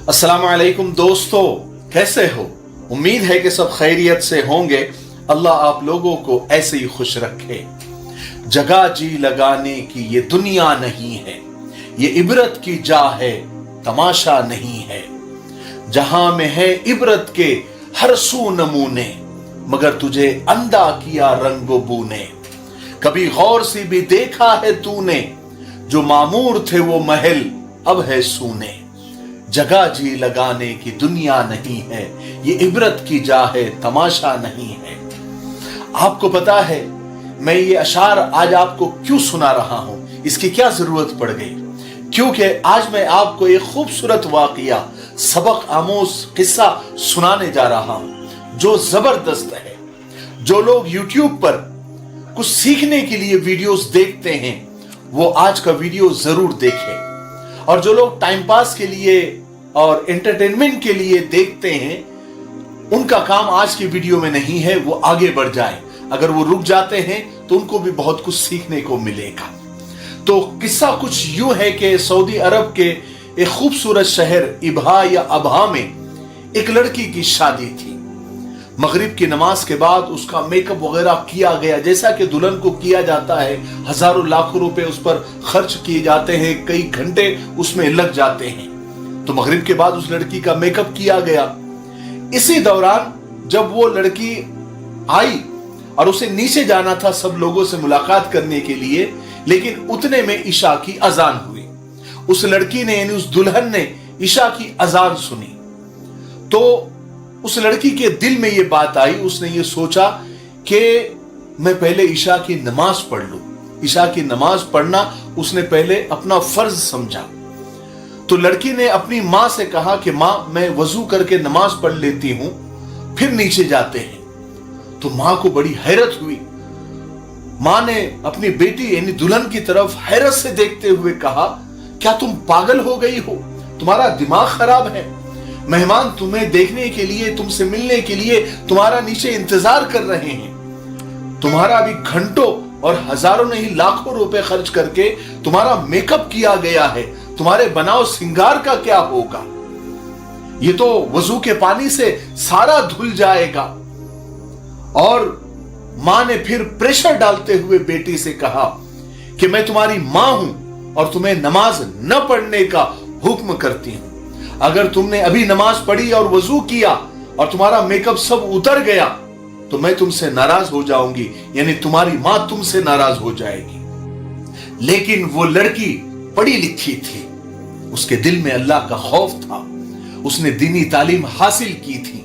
अस्सलाम वालेकुम दोस्तों, कैसे हो? उम्मीद है कि सब खैरियत से होंगे। अल्लाह आप लोगों को ऐसे ही खुश रखे। जगह जी लगाने की ये दुनिया नहीं है, ये इबरत की जा है, तमाशा नहीं है। जहां में है इबरत के हर सू नमूने, मगर तुझे अंधा किया रंगो बू ने। कभी गौर से भी देखा है तूने, जो मामूर थे वो महल अब है सूने। जगह जी लगाने की दुनिया नहीं है, ये इबरत की जा है, तमाशा नहीं है। आपको पता है मैं ये अशार आज आपको क्यों सुना रहा हूं, इसकी क्या जरूरत पड़ गई? क्योंकि आज मैं आपको एक खूबसूरत वाकया, सबक आमोज किस्सा सुनाने जा रहा हूं जो जबरदस्त है। जो लोग YouTube पर कुछ सीखने के लिए वीडियोस देखते हैं वो आज का वीडियो जरूर देखें, और जो लोग टाइम पास के लिए और एंटरटेनमेंट के लिए देखते हैं उनका काम आज की वीडियो में नहीं है, वो आगे बढ़ जाए। अगर वो रुक जाते हैं तो उनको भी बहुत कुछ सीखने को मिलेगा। तो किस्सा कुछ यूं है कि सऊदी अरब के एक खूबसूरत शहर इबहा या अबहा में एक लड़की की शादी थी। मगरिब की नमाज के बाद उसका मेकअप वगैरह किया गया, जैसा कि दुल्हन को किया जाता है। हजारों लाखों रुपए उस पर खर्च किए जाते हैं, कई घंटे उसमें लग जाते हैं। तो मगरिब के बाद उस लड़की का मेकअप किया गया। इसी दौरान जब वो लड़की आई और उसे नीचे जाना था सब लोगों से मुलाकात करने के लिए, लेकिन उतने में ईशा की अजान हुई। उस लड़की ने यानी उस दुल्हन ने ईशा की अजान सुनी तो उस लड़की के दिल में ये बात आई। उसने ये सोचा कि मैं पहले ईशा की नमाज पढ़ लूं। ईशा की नमाज पढ़ना उसने पहले अपना फर्ज समझा। तो लड़की ने अपनी मां से कहा कि मां, मैं वजू करके नमाज पढ़ लेती हूं, फिर नीचे जाते हैं। तो मां को बड़ी हैरत हुई। मां ने अपनी बेटी यानी दुल्हन की तरफ हैरत से देखते हुए कहा, क्या तुम पागल हो गई हो? तुम्हारा दिमाग खराब है। मेहमान तुम्हें देखने के लिए, तुमसे मिलने के लिए तुम्हारा नीचे इंतजार कर रहे हैं। तुम्हारा अभी घंटों और हजारों नहीं लाखों रुपए खर्च करके तुम्हारा मेकअप किया गया है, तुम्हारे बनाव सिंगार का क्या होगा? ये तो वजू के पानी से सारा धुल जाएगा। और मां ने फिर प्रेशर डालते हुए बेटी से कहा कि मैं तुम्हारी मां हूं और तुम्हें नमाज न पढ़ने का हुक्म करती हूं। अगर तुमने अभी नमाज पढ़ी और वजू किया और तुम्हारा मेकअप सब उतर गया तो मैं तुमसे नाराज हो जाऊंगी, यानी तुम्हारी मां तुमसे नाराज हो जाएगी। लेकिन वो लड़की पढ़ी लिखी थी, उसके दिल में अल्लाह का खौफ था, उसने दीनी तालीम हासिल की थी।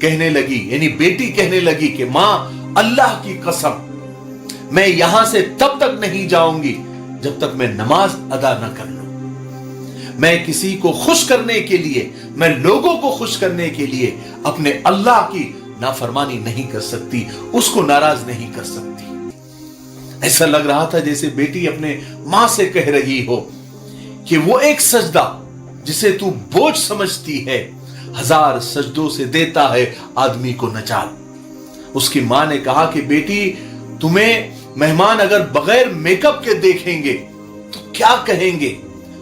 कहने लगी, यानी बेटी कहने लगी कि मां, अल्लाह की कसम, मैं यहां से तब तक नहीं जाऊंगी जब तक मैं नमाज अदा न कर लूं। मैं किसी को खुश करने के लिए, मैं लोगों को खुश करने के लिए अपने अल्लाह की नाफरमानी नहीं कर सकती, उसको नाराज नहीं कर सकती। ऐसा लग रहा था जैसे बेटी अपने मां से कह रही हो कि वो एक सजदा जिसे तू बोझ समझती है, 1000 सजदों से देता है आदमी को नजात। उसकी मां ने कहा कि बेटी, तुम्हें मेहमान अगर बगैर मेकअप के देखेंगे तो क्या कहेंगे?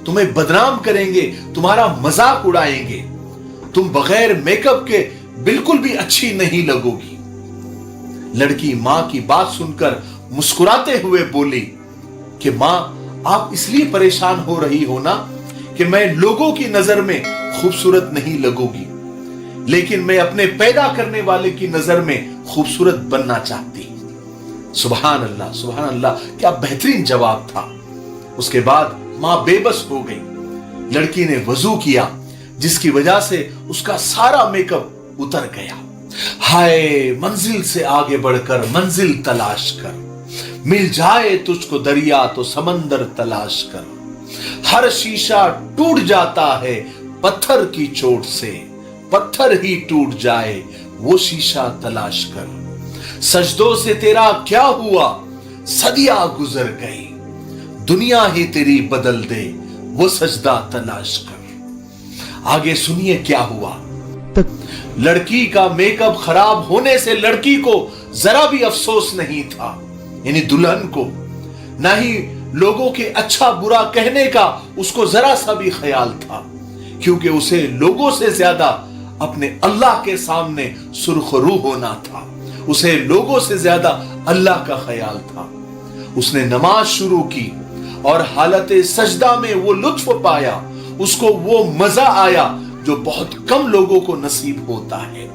तुम्हें बदनाम करेंगे, तुम्हारा मजाक उड़ाएंगे। तुम बगैर मेकअप के बिल्कुल भी अच्छी नहीं लगोगी। लड़की मां की बात सुनकर मुस्कुराते हुए बोली कि मां, आप इसलिए परेशान हो रही हो ना कि मैं लोगों की नजर में खूबसूरत नहीं लगूंगी, लेकिन मैं अपने पैदा करने वाले की नजर में खूबसूरत बनना चाहती। सुभान अल्लाह, सुभान अल्लाह, क्या बेहतरीन जवाब था। उसके बाद मां बेबस हो गई। लड़की ने वजू किया जिसकी वजह से उसका सारा मेकअप उतर गया। हाय, मंजिल से आगे बढ़कर मंजिल तलाश कर, मिल जाए तुझको दरिया तो समंदर तलाश कर। हर शीशा टूट जाता है पत्थर की चोट से, पत्थर ही टूट जाए वो शीशा तलाश कर। सजदों से तेरा क्या हुआ, सदियां गुजर गई, दुनिया ही तेरी बदल दे वो सजदा तलाश कर। आगे सुनिए क्या हुआ। लड़की का मेकअप खराब होने से लड़की को जरा भी अफसोस नहीं था, यानी दुल्हन को, ना ही लोगों के अच्छा बुरा कहने का उसको जरा सा भी ख्याल था क्योंकि उसे लोगों से ज्यादा अपने अल्लाह के सामने सुरखरू होना था। उसे लोगों से ज्यादा अल्लाह का ख्याल था। उसने नमाज शुरू की और हालत सजदा में वो लुत्फ पाया, उसको वो मजा आया जो बहुत कम लोगों को नसीब होता है।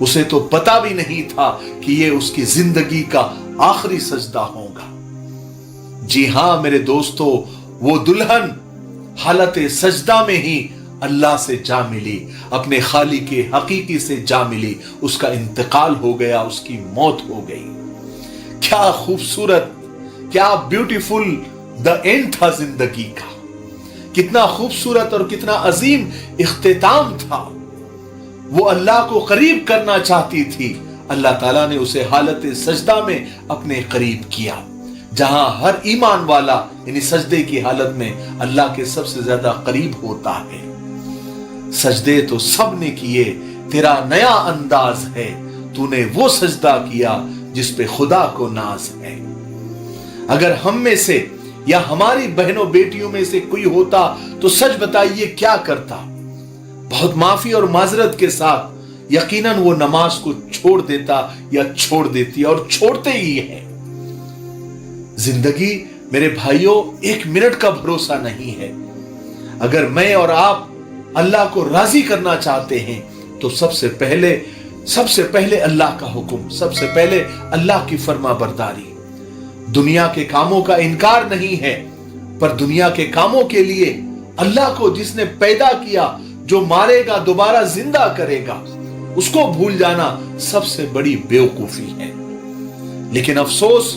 उसे तो पता भी नहीं था कि ये उसकी जिंदगी का आखिरी सजदा होगा। जी हां मेरे दोस्तों, वो दुल्हन हालत सजदा में ही अल्लाह से जा मिली, अपने खालिक के हकीकी से जा मिली। उसका इंतकाल हो गया, उसकी मौत हो गई। क्या खूबसूरत, क्या ब्यूटीफुल द एंड था जिंदगी का। कितना खूबसूरत और कितना अजीम इख्तिताम था। वो अल्लाह को करीब करना चाहती थी, अल्लाह ताला ने उसे हालत सजदा में अपने करीब किया, जहां हर ईमान वाला यानी सजदे की हालत में अल्लाह के सबसे ज्यादा करीब होता है। सजदे तो सब ने किए, तेरा नया अंदाज है, तूने वो सजदा किया जिस पे खुदा को नाज है। अगर हम में से या हमारी बहनों बेटियों में से कोई होता तो सच बताइए क्या करता। बहुत माफी और माजरत के साथ यकीनन वो नमाज को छोड़ देता या छोड़ देती, और छोड़ते ही है। जिंदगी मेरे भाइयों एक मिनट का भरोसा नहीं है। अगर मैं और आप अल्लाह को राजी करना चाहते हैं तो सबसे पहले अल्लाह का हुक्म, सबसे पहले अल्लाह की फर्मा बरदारी। दुनिया के कामों का इनकार नहीं है, पर दुनिया के कामों के लिए अल्लाह को जिसने पैदा किया, जो मारेगा दोबारा जिंदा करेगा, उसको भूल जाना सबसे बड़ी बेवकूफी है। लेकिन अफसोस,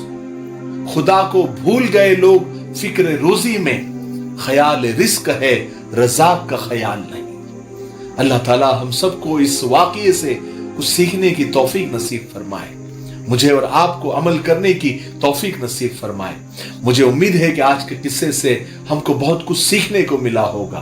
खुदा को भूल गए लोग फिक्र रोजी में, ख्याल रिस्क है, रज़ाक का ख्याल नहीं। अल्लाह ताला हम सबको इस वाक़ये से कुछ सीखने की तौफीक नसीब फरमाए, मुझे और आपको अमल करने की तौफीक नसीब फरमाए। मुझे उम्मीद है कि आज के किस्से से हमको बहुत कुछ सीखने को मिला होगा।